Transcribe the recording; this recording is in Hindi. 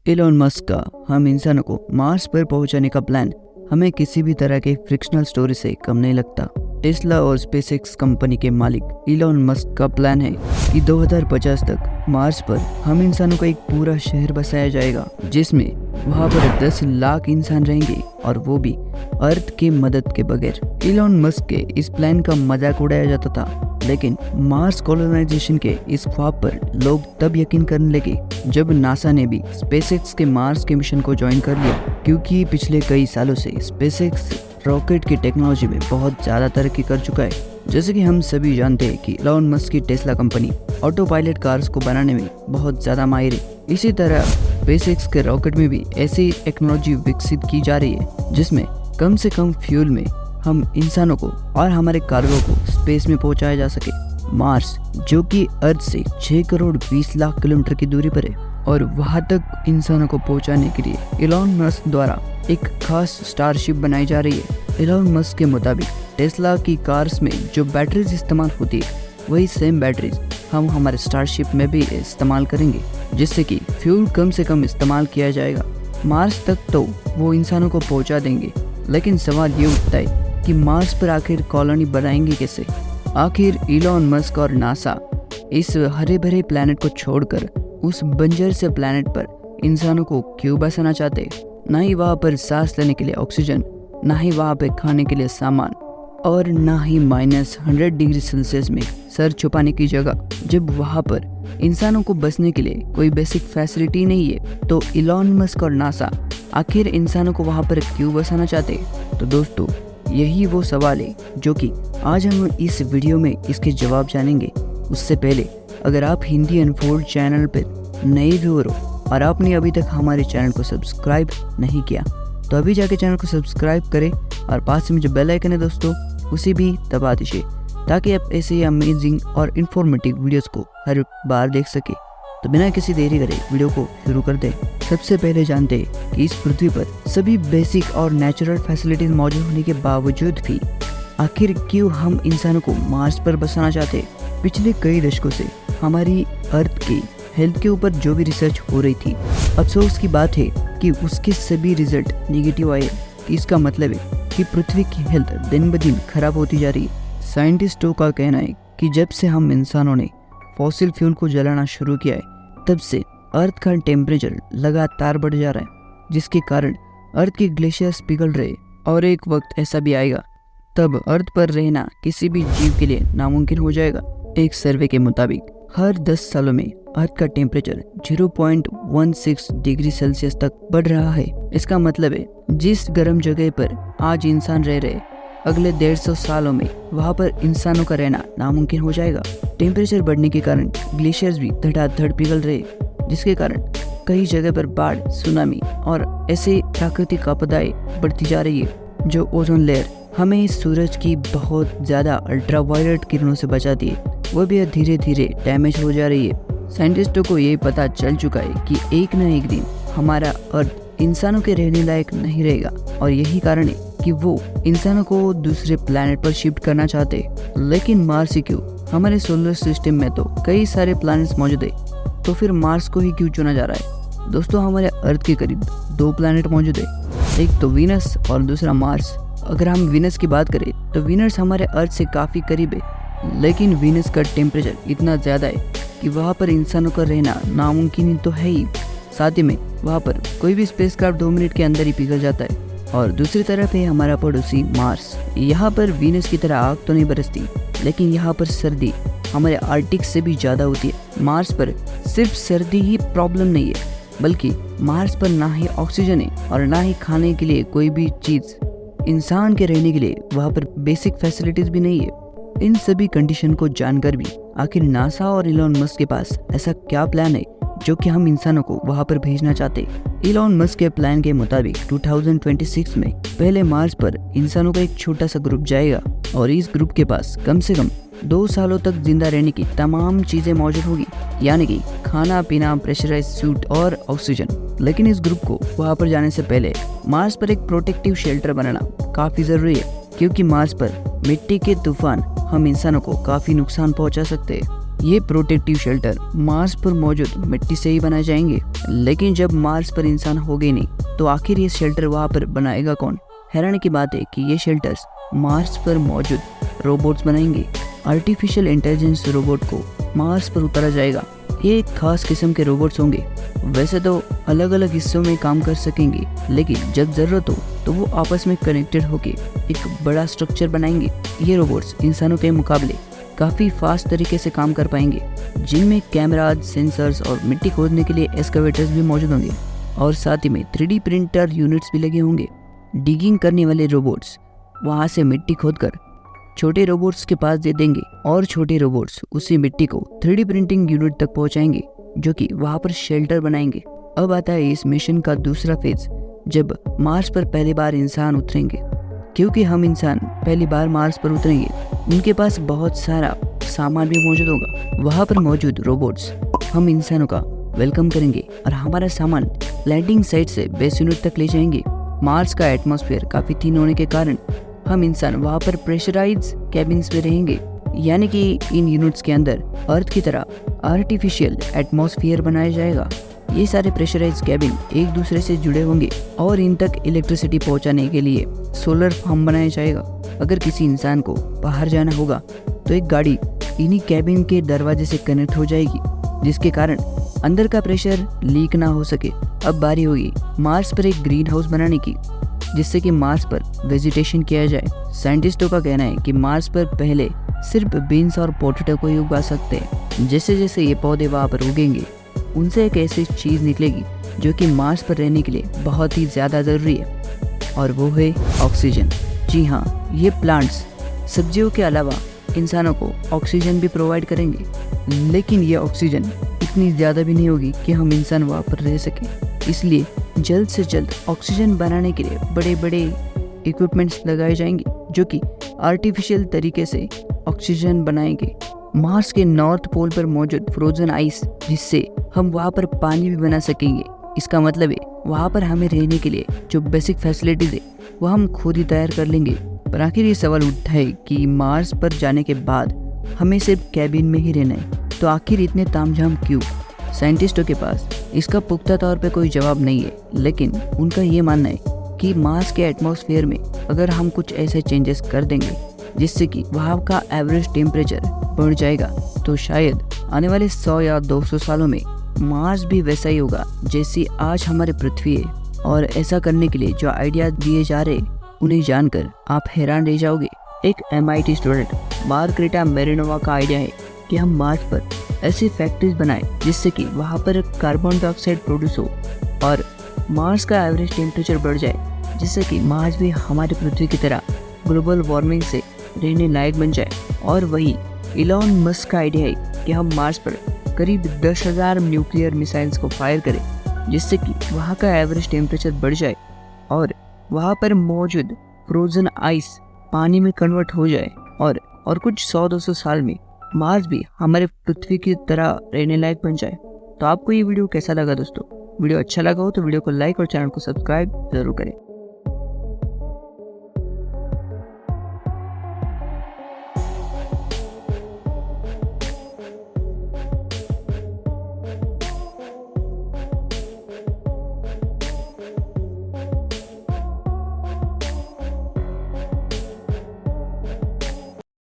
एलोन मस्क का हम इंसानों को मार्स पर पहुंचाने का प्लान हमें किसी भी तरह के फ्रिक्शनल स्टोरी से कम नहीं लगता। टेस्ला और स्पेसएक्स कंपनी के मालिक एलोन मस्क का प्लान है कि 2050 तक मार्स पर हम इंसानों का एक पूरा शहर बसाया जाएगा, जिसमें वहां पर 10 लाख इंसान रहेंगे और वो भी अर्थ की मदद के बगैर। एलोन मस्क के इस प्लान का मजाक उड़ाया जाता था, लेकिन मार्स कॉलोनाइजेशन के इस ख्वाब पर लोग तब यकीन करने लगे जब नासा ने भी स्पेसएक्स के मार्स के मिशन को ज्वाइन कर लिया, क्योंकि पिछले कई सालों से स्पेसएक्स रॉकेट की टेक्नोलॉजी में बहुत ज़्यादा तरक्की कर चुका है। जैसे कि हम सभी जानते हैं कि एलोन मस्क की Tesla company auto pilot cars को बनाने में बहुत ज़्यादा माहिर है। इसी तरह स्पेसएक्स के रॉकेट में भी ऐसी टेक्नोलॉजी विकसित की जा रही है जिसमें कम से कम फ्यूल में हम इंसानों को और हमारे कार्गो को स्पेस में पहुंचाया जा सके। मार्स, जो कि अर्थ से 6 करोड़ 20 लाख किलोमीटर की दूरी पर है, और वहां तक इंसानों को पहुंचाने के लिए एलोन मस्क द्वारा एक खास स्टारशिप बनाई जा रही है। एलोन मस्क के मुताबिक टेस्ला की कार्स में जो बैटरीज इस्तेमाल होती है, वही सेम बैटरीज हम हमारे स्टारशिप में भी इस्तेमाल करेंगे, जिससे कि फ्यूल कम से कम इस्तेमाल किया जाएगा। मार्स तक तो वो इंसानों को पहुंचा देंगे, लेकिन सवाल ये उठता है कि मार्स पर आखिर कॉलोनी बनाएंगे कैसे। आखिर एलोन मस्क और नासा इस हरे भरे प्लैनेट को छोड़कर उस बंजर से प्लैनेट पर इंसानों को क्यों बसाना चाहते? ना ही वहाँ पर सांस लेने के लिए ऑक्सीजन, ना ही वहाँ पे खाने के लिए सामान, और ना ही -100 डिग्री सेल्सियस में सर छुपाने की जगह। जब वहाँ पर इंसानों को बसने के लिए कोई बेसिक फैसिलिटी नहीं है, तो एलोन मस्क और नासा आखिर इंसानों को वहाँ पर क्यों बसाना चाहते? तो दोस्तों, यही वो सवाल है जो कि आज हम इस वीडियो में इसके जवाब जानेंगे। उससे पहले अगर आप हिंदी अनफोल्ड चैनल पर नए व्यूअर हो और आपने अभी तक हमारे चैनल को सब्सक्राइब नहीं किया, तो अभी जाके चैनल को सब्सक्राइब करें और पास में जो बेल आइकन है दोस्तों, उसे भी दबा दीजिए, ताकि आप ऐसे ही अमेजिंग और इन्फॉर्मेटिव वीडियोस को हर बार देख सके। तो बिना किसी देरी करे वीडियो को शुरू कर दें। सबसे पहले जानते हैं कि इस पृथ्वी पर सभी बेसिक और नेचुरल फैसिलिटीज मौजूद होने के बावजूद भी आखिर क्यों हम इंसानों को मार्स पर बसाना चाहते हैं। पिछले कई दशकों से हमारी अर्थ की हेल्थ के ऊपर जो भी रिसर्च हो रही थी, अफसोस की बात है कि उसके सभी रिजल्ट नेगेटिव आए। इसका मतलब है कि पृथ्वी की हेल्थ दिन ब दिन खराब होती जा रही है। साइंटिस्टों का कहना है कि जब से हम इंसानों ने फॉसिल फ्यूल को जलाना शुरू किया है, तब से अर्थ का टेम्परेचर लगातार बढ़ जा रहा है, जिसके कारण अर्थ के ग्लेशियर्स पिघल रहे। और एक वक्त ऐसा भी आएगा तब अर्थ पर रहना किसी भी जीव के लिए नामुमकिन हो जाएगा। एक सर्वे के मुताबिक हर 10 सालों में अर्थ का टेम्परेचर 0.16 डिग्री सेल्सियस तक बढ़ रहा है। इसका मतलब है जिस गर्म जगह पर आज इंसान रह रहे, अगले 150 सालों में वहाँ पर इंसानों का रहना नामुमकिन हो जाएगा। टेम्परेचर बढ़ने के कारण ग्लेशियर्स भी धड़ाधड़ पिघल रहे, जिसके कारण कई जगह पर बाढ़, सुनामी और ऐसे प्राकृतिक आपदाएं बढ़ती जा रही है। जो ओजोन लेयर हमें सूरज की बहुत ज़्यादा अल्ट्रावायलेट किरणों से बचाती है, वो भी धीरे धीरे डैमेज हो जा रही है। साइंटिस्टों को ये पता चल चुका है कि एक न एक दिन हमारा अर्थ इंसानों के रहने लायक नहीं रहेगा, और यही कारण है कि वो इंसानों को दूसरे प्लैनेट पर शिफ्ट करना चाहते हैं। लेकिन मार्स ही क्यों? हमारे सोलर सिस्टम में तो कई सारे प्लैनेट्स मौजूद है, तो फिर मार्स को ही क्यों चुना जा रहा है? दोस्तों, हमारे अर्थ के करीब 2 प्लैनेट मौजूद है, एक तो वीनस और दूसरा मार्स। अगर हम वीनस की बात करें तो वीनस हमारे अर्थ से काफ़ी करीब है, लेकिन वीनस का टेम्परेचर इतना ज़्यादा है कि वहाँ पर इंसानों का रहना नामुमकिन ही तो है ही। साथ ही में वहाँ पर कोई भी स्पेसक्राफ्ट 2 मिनट के अंदर ही पिघल जाता है। और दूसरी तरफ है हमारा पड़ोसी मार्स। यहाँ पर वीनस की तरह आग तो नहीं बरसती, लेकिन यहाँ पर सर्दी हमारे आर्टिक से भी ज़्यादा होती है। मार्स पर सिर्फ सर्दी ही प्रॉब्लम नहीं है, बल्कि मार्स पर ना ही ऑक्सीजन है और ना ही खाने के लिए कोई भी चीज़। इंसान के रहने के लिए वहाँ पर बेसिक फैसिलिटीज भी नहीं है। इन सभी कंडीशन को जानकर भी आखिर नासा और एलोन मस्क के पास ऐसा क्या प्लान है जो कि हम इंसानों को वहाँ पर भेजना चाहते? एलोन मस्क के प्लान के मुताबिक 2026 में पहले मार्स पर इंसानों का एक छोटा सा ग्रुप जाएगा, और इस ग्रुप के पास कम से कम 2 सालों तक जिंदा रहने की तमाम चीजें मौजूद होगी, यानी कि खाना पीना, प्रेशराइज सूट और ऑक्सीजन। लेकिन इस ग्रुप को वहाँ पर जाने से पहले मार्स पर एक प्रोटेक्टिव शेल्टर बनाना काफी जरूरी है, क्योंकि मार्स पर मिट्टी के तूफान हम इंसानों को काफी नुकसान पहुंचा सकते हैं। ये प्रोटेक्टिव शेल्टर मार्स पर मौजूद मिट्टी से ही बनाए जाएंगे, लेकिन जब मार्स पर इंसान हो गए नहीं तो आखिर ये शेल्टर वहाँ पर बनाएगा कौन? हैरानी की बात है कि ये शेल्टर्स मार्स पर मौजूद रोबोट्स बनाएंगे। आर्टिफिशियल इंटेलिजेंस रोबोट को मार्स पर उतारा जाएगा। ये एक खास किस्म के रोबोट्स होंगे। वैसे तो अलग अलग हिस्सों में काम कर सकेंगे, लेकिन जब जरूरत हो तो वो आपस में कनेक्टेड होके एक बड़ा स्ट्रक्चर बनाएंगे। ये रोबोट्स इंसानों के मुकाबले काफ़ी फास्ट तरीके से काम कर पाएंगे, जिनमें कैमराज, सेंसर्स और मिट्टी खोदने के लिए एक्सकवेटर्स भी मौजूद होंगे और साथ ही में 3D प्रिंटर यूनिट्स भी लगे होंगे। डिगिंग करने वाले रोबोट्स वहाँ से मिट्टी खोदकर छोटे रोबोट्स के पास दे देंगे और छोटे रोबोट्स उसी मिट्टी को 3D प्रिंटिंग यूनिट तक पहुँचाएंगे, जो कि वहाँ पर शेल्टर बनाएंगे। अब आता है इस मिशन का दूसरा फेज, जब मार्स पर पहली बार इंसान उतरेंगे। क्योंकि हम इंसान पहली बार मार्स पर उतरेंगे, उनके पास बहुत सारा सामान भी मौजूद होगा। वहाँ पर मौजूद रोबोट्स हम इंसानों का वेलकम करेंगे और हमारा सामान लैंडिंग साइट से बेस यूनिट तक ले जाएंगे। मार्स का एटमॉस्फेयर काफ़ी थिन होने के कारण हम इंसान वहाँ पर प्रेशराइज कैबिन्स में रहेंगे, यानी कि इन यूनिट्स के अंदर अर्थ की तरह आर्टिफिशियल एटमॉस्फेयर बनाया जाएगा। ये सारे प्रेशराइज कैबिन एक दूसरे से जुड़े होंगे और इन तक इलेक्ट्रिसिटी पहुंचाने के लिए सोलर फार्म बनाया जाएगा। अगर किसी इंसान को बाहर जाना होगा तो एक गाड़ी इन्हीं कैबिन के दरवाजे से कनेक्ट हो जाएगी, जिसके कारण अंदर का प्रेशर लीक ना हो सके। अब बारी होगी मार्स पर एक ग्रीन हाउस बनाने की, जिससे कि मार्स पर वेजिटेशन किया जाए। साइंटिस्टों का कहना है कि मार्स पर पहले सिर्फ बीन्स और पोटैटो को ही उगा सकते हैं। जैसे जैसे ये पौधे वहाँ पर उगेंगे, उनसे एक ऐसी चीज़ निकलेगी जो कि मार्स पर रहने के लिए बहुत ही ज़्यादा ज़रूरी है, और वो है ऑक्सीजन। जी हाँ, ये प्लांट्स सब्जियों के अलावा इंसानों को ऑक्सीजन भी प्रोवाइड करेंगे, लेकिन ये ऑक्सीजन इतनी ज़्यादा भी नहीं होगी कि हम इंसान वहाँ पर रह सकें। इसलिए जल्द से जल्द ऑक्सीजन बनाने के लिए बड़े बड़े इक्विपमेंट्स लगाए जाएंगे, जो कि आर्टिफिशियल तरीके से ऑक्सीजन बनाएंगे। मार्स के नॉर्थ पोल पर मौजूद फ्रोजन आइस, जिससे हम वहाँ पर पानी भी बना सकेंगे। इसका मतलब है वहाँ पर हमें रहने के लिए जो बेसिक फैसिलिटीज़ है वो हम खुद ही तैयार कर लेंगे। पर आखिर ये सवाल उठता है कि मार्स पर जाने के बाद हमें सिर्फ कैबिन में ही रहना है, तो आखिर इतने तामझाम क्यों? साइंटिस्टों के पास इसका पुख्ता तौर पे कोई जवाब नहीं है, लेकिन उनका ये मानना है कि मार्स के एटमॉस्फेयर में अगर हम कुछ ऐसे चेंजेस कर देंगे जिससे कि वहाँ का एवरेज टेम्परेचर बढ़ जाएगा, तो शायद आने वाले 100 या 200 सालों में मार्स भी वैसा ही होगा जैसी आज हमारी पृथ्वी है। और ऐसा करने के लिए जो आइडिया दिए जा रहे उन्हें जानकर आप हैरान रह जाओगे। एक MIT स्टूडेंट मार्गरेटा मेरिनोवा का आइडिया है कि हम मार्स पर ऐसी फैक्ट्रीज बनाएं जिससे कि वहाँ पर कार्बन डाइऑक्साइड प्रोड्यूस हो और मार्स का एवरेज टेम्परेचर बढ़ जाए, जिससे कि मार्स भी हमारी पृथ्वी की तरह ग्लोबल वार्मिंग से रहने लायक बन जाए। और वही इलॉन मस्क का आइडिया है कि हम मार्स पर करीब 10,000 न्यूक्लियर मिसाइल्स को फायर करें, जिससे कि वहाँ का एवरेज टेम्परेचर बढ़ जाए और वहाँ पर मौजूद फ्रोजन आइस पानी में कन्वर्ट हो जाए और कुछ 100-200 साल में मार्स भी हमारे पृथ्वी की तरह रहने लायक बन जाए। तो आपको ये वीडियो कैसा लगा दोस्तों? वीडियो अच्छा लगा हो तो वीडियो को लाइक और चैनल को सब्सक्राइब जरूर करें।